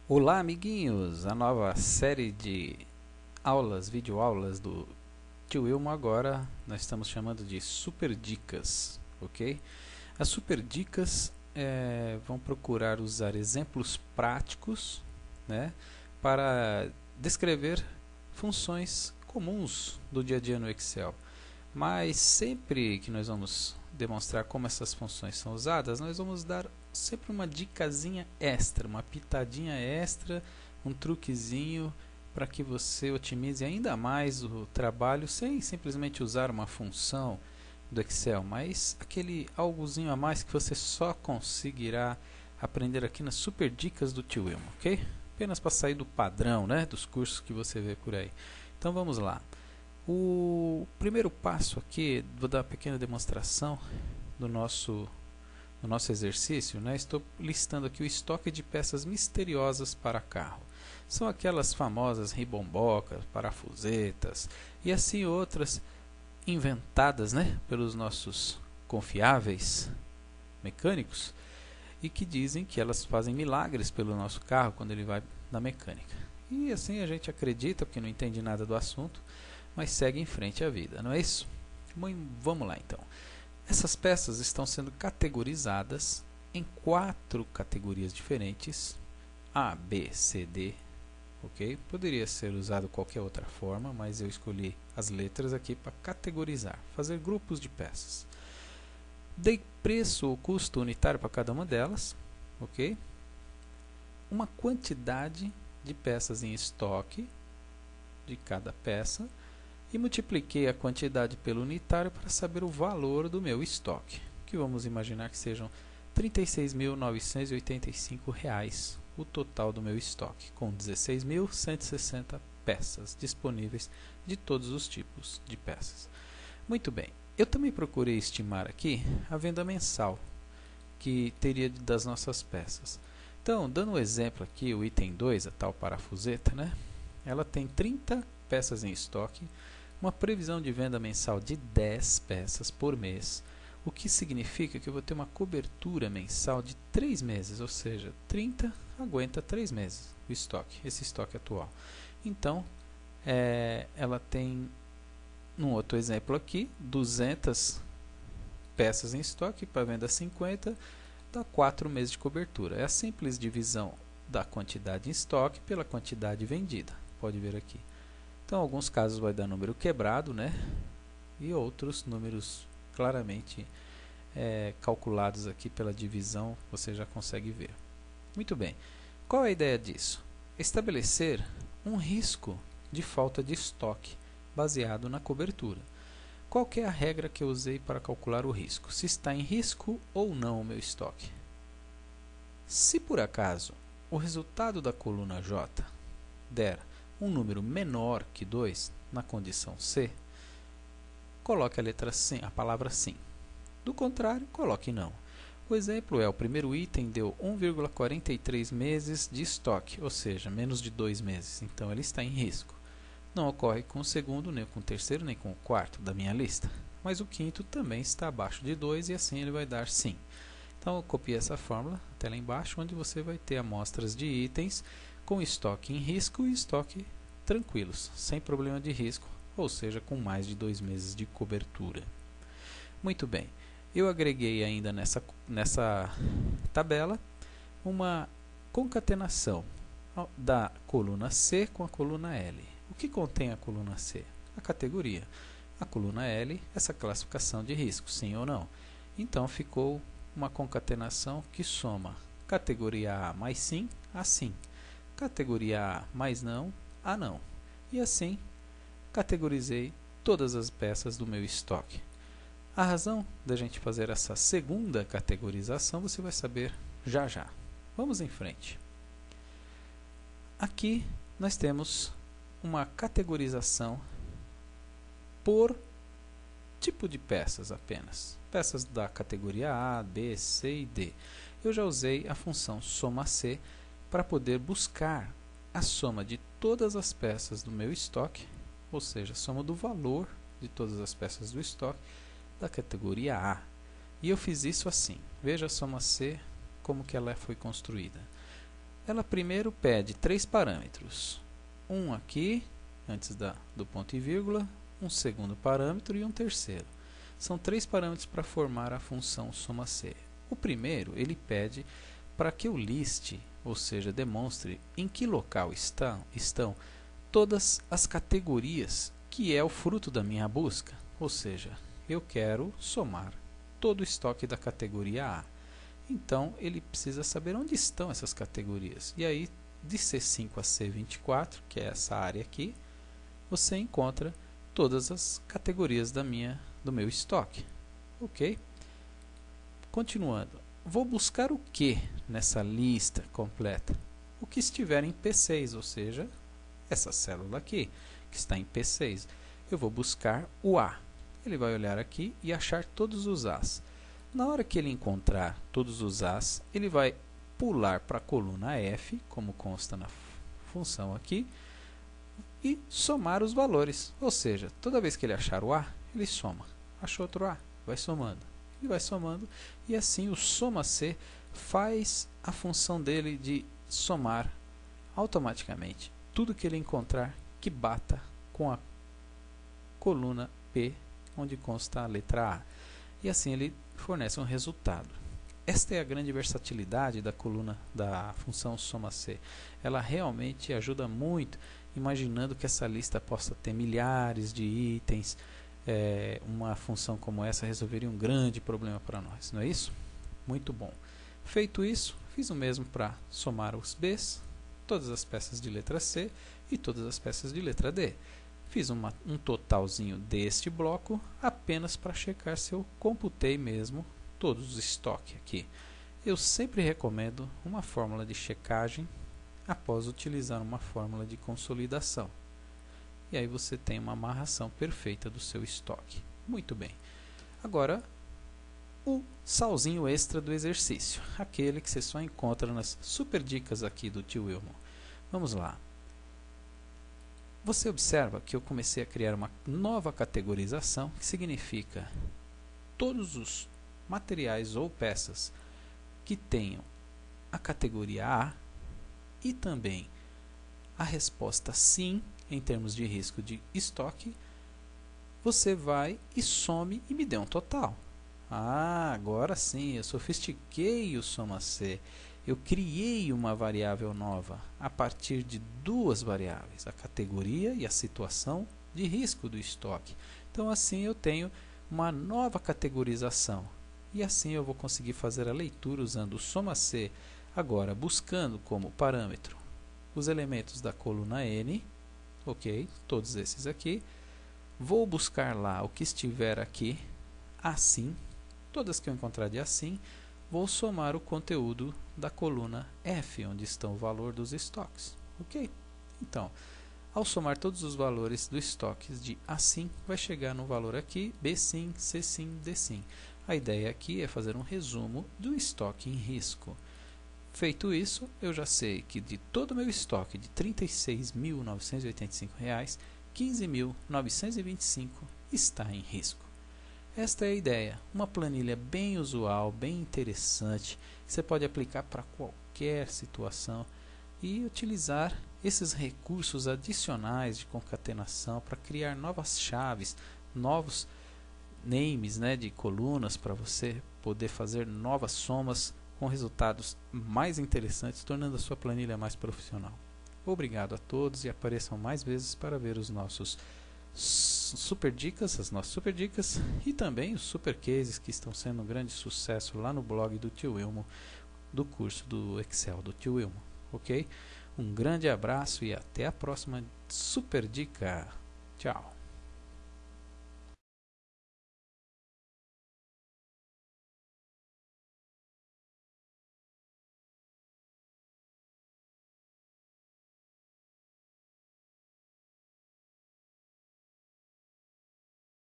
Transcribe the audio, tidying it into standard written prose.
Olá, amiguinhos! A nova série de aulas, videoaulas do Tio Wilmo agora nós estamos chamando de Super Dicas, ok? As Super Dicas vão procurar usar exemplos práticos, né, para descrever funções comuns do dia a dia no Excel. Mas sempre que nós vamos demonstrar como essas funções são usadas, nós vamos dar sempre uma dicasinha extra, uma pitadinha extra, um truquezinho para que você otimize ainda mais o trabalho sem simplesmente usar uma função do Excel, mas aquele algozinho a mais que você só conseguirá aprender aqui nas Super Dicas do Tio Wilmo, ok? Apenas para sair do padrão, né, dos cursos que você vê por aí. Então vamos lá. O primeiro passo aqui, vou dar uma pequena demonstração do nosso exercício, né? Estou listando aqui o estoque de peças misteriosas para carro. São aquelas famosas ribombocas, parafusetas e assim outras inventadas, né, pelos nossos confiáveis mecânicos e que dizem que elas fazem milagres pelo nosso carro quando ele vai na mecânica. E assim a gente acredita, porque não entende nada do assunto, mas segue em frente a vida, não é isso? Vamos lá então. Essas peças estão sendo categorizadas em 4 categorias diferentes, A, B, C, D, ok? Poderia ser usado qualquer outra forma, mas eu escolhi as letras aqui para categorizar, fazer grupos de peças. Dei preço ou custo unitário para cada uma delas, ok? Uma quantidade de peças em estoque de cada peça e multipliquei a quantidade pelo unitário para saber o valor do meu estoque, que vamos imaginar que sejam R$ 36.985 o total do meu estoque, com 16.160 peças disponíveis de todos os tipos de peças. Muito bem, eu também procurei estimar aqui a venda mensal que teria das nossas peças. Então, dando um exemplo aqui, o item 2, a tal parafuseta, né? Ela tem 30 peças em estoque, uma previsão de venda mensal de 10 peças por mês, o que significa que eu vou ter uma cobertura mensal de 3 meses, ou seja, 30 aguenta 3 meses o estoque, esse estoque atual. Então, ela tem, num outro exemplo aqui, 200 peças em estoque, para venda 50, dá 4 meses de cobertura. É a simples divisão da quantidade em estoque pela quantidade vendida, pode ver aqui. Então, em alguns casos vai dar número quebrado, né? E outros números claramente calculados aqui pela divisão, você já consegue ver. Muito bem. Qual é a ideia disso? Estabelecer um risco de falta de estoque baseado na cobertura. Qual que é a regra que eu usei para calcular o risco? Se está em risco ou não o meu estoque. Se por acaso o resultado da coluna J der um número menor que 2 na condição C, coloque a letra sim, a palavra sim. Do contrário, coloque não. O exemplo é: o primeiro item deu 1,43 meses de estoque, ou seja, menos de 2 meses, então ele está em risco. Não ocorre com o segundo, nem com o terceiro, nem com o quarto da minha lista, mas o quinto também está abaixo de 2 e assim ele vai dar sim. Então eu copiei essa fórmula até lá embaixo, onde você vai ter amostras de itens com estoque em risco e estoque tranquilos, sem problema de risco, ou seja, com mais de 2 meses de cobertura. Muito bem, eu agreguei ainda nessa tabela uma concatenação da coluna C com a coluna L. O que contém a coluna C? A categoria. A coluna L, essa classificação de risco, sim ou não. Então ficou uma concatenação que soma categoria A mais sim, a sim. Categoria A mais não, a não. E assim, categorizei todas as peças do meu estoque. A razão da gente fazer essa segunda categorização você vai saber já já. Vamos em frente. Aqui nós temos uma categorização por tipo de peças apenas. Peças da categoria A, B, C e D. Eu já usei a função soma C para poder buscar a soma de todas as peças do meu estoque, ou seja, a soma do valor de todas as peças do estoque da categoria A. E eu fiz isso assim. Veja a soma C, como que ela foi construída. ela primeiro pede 3 parâmetros. Um aqui, antes do ponto e vírgula, um segundo parâmetro e um terceiro. São 3 parâmetros para formar a função soma-c. O primeiro, ele pede para que eu liste, ou seja, demonstre em que local estão todas as categorias que é o fruto da minha busca. Ou seja, eu quero somar todo o estoque da categoria A. Então, ele precisa saber onde estão essas categorias. E aí, de C5 a C24, que é essa área aqui, você encontra todas as categorias do meu estoque. Ok? Continuando. Vou buscar o que nessa lista completa? O que estiver em P6, ou seja, essa célula aqui, que está em P6. Eu vou buscar o A. Ele vai olhar aqui e achar todos os As. Na hora que ele encontrar todos os As, ele vai pular para a coluna F, como consta na função aqui, e somar os valores. Ou seja, toda vez que ele achar o A, ele soma. Achou outro A, vai somando. Ele vai somando e assim o soma-c faz a função dele de somar automaticamente tudo que ele encontrar que bata com a coluna P, onde consta a letra A. E assim ele fornece um resultado. Esta é a grande versatilidade da coluna da função soma-c. Ela realmente ajuda muito, imaginando que essa lista possa ter milhares de itens. Uma função como essa resolveria um grande problema para nós, não é isso? Muito bom. Feito isso, fiz o mesmo para somar os Bs, todas as peças de letra C e todas as peças de letra D. Fiz um totalzinho deste bloco apenas para checar se eu computei mesmo todos os estoques aqui. Eu sempre recomendo uma fórmula de checagem após utilizar uma fórmula de consolidação. E aí você tem uma amarração perfeita do seu estoque. Muito bem. Agora, o salzinho extra do exercício, aquele que você só encontra nas super dicas aqui do tio Wilmo. Vamos lá. Você observa que eu comecei a criar uma nova categorização, que significa todos os materiais ou peças que tenham a categoria A e também a resposta sim em termos de risco de estoque, você vai e some e me dê um total. Agora sim, eu sofistiquei o soma-c. Eu criei uma variável nova a partir de duas variáveis, a categoria e a situação de risco do estoque. Então assim eu tenho uma nova categorização. E assim eu vou conseguir fazer a leitura usando o soma-c, agora buscando como parâmetro os elementos da coluna N, ok, todos esses aqui. Vou buscar lá o que estiver aqui, assim, todas que eu encontrar de assim, vou somar o conteúdo da coluna F, onde estão o valor dos estoques, ok? Então, ao somar todos os valores dos estoques de assim, vai chegar no valor aqui, B sim, C sim, D sim. A ideia aqui é fazer um resumo do estoque em risco. Feito isso, eu já sei que de todo o meu estoque de R$ 36.985, R$ 15.925 está em risco. Esta é a ideia, uma planilha bem usual, bem interessante, que você pode aplicar para qualquer situação e utilizar esses recursos adicionais de concatenação para criar novas chaves, novos names, de colunas para você poder fazer novas somas com resultados mais interessantes, tornando a sua planilha mais profissional. Obrigado a todos e apareçam mais vezes para ver os nossos super dicas, as nossas super dicas e também os super cases que estão sendo um grande sucesso lá no blog do tio Wilmo, do curso do Excel do tio Wilmo, ok? Um grande abraço e até a próxima super dica. Tchau!